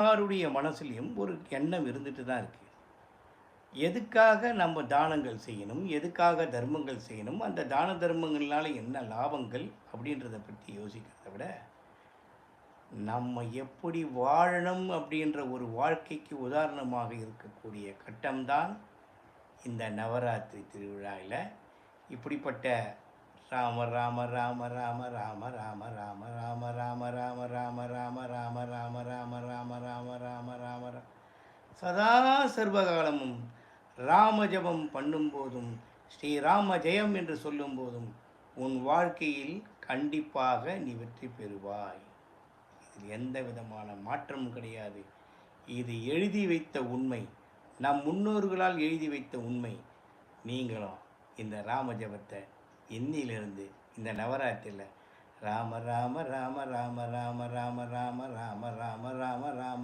எல்லாருடைய மனசுலயும் ஒரு எண்ணம் இருந்துட்டு தான் இருக்கு. எதுக்காக நம்ம தானங்கள் செய்யணும்? எதுக்காக தர்மங்கள் செய்யணும்? அந்த தான தர்மங்கள்னால என்ன லாபங்கள்? அப்படின்றத பத்தி யோசிக்கிறத விட, நம்ம எப்படி வாழணும் அப்படின்ற ஒரு வாழ்க்கைக்கு உதாரணமாக இருக்கக்கூடிய கட்டம் தான் இந்த நவராத்திரி திருவிழாவில இப்படிப்பட்ட ராம ராம ராம ராம ராம ராம ராம ராம ராம ராம ராம ராம ராம ராம ராம ராம ராம ராம ராம ரா சதா சர்வகாலமும் ராம ஜபம் பண்ணும்போதும் ஸ்ரீராம ஜெயம் என்று சொல்லும்போதும் உன் வாழ்க்கையில் கண்டிப்பாக நீ வெற்றி பெறுவாய். இதில் எந்த விதமான மாற்றமும் கிடையாது. இது எழுதி வைத்த உண்மை. நம் முன்னோர்களால் எழுதி வைத்த உண்மை. நீங்களும் இந்த ராம ஜபத்தை இன்னிலிருந்து இந்த நவராத்திரியில் ராம ராம ராம ராம ராம ராம ராம ராம ராம ராம ராம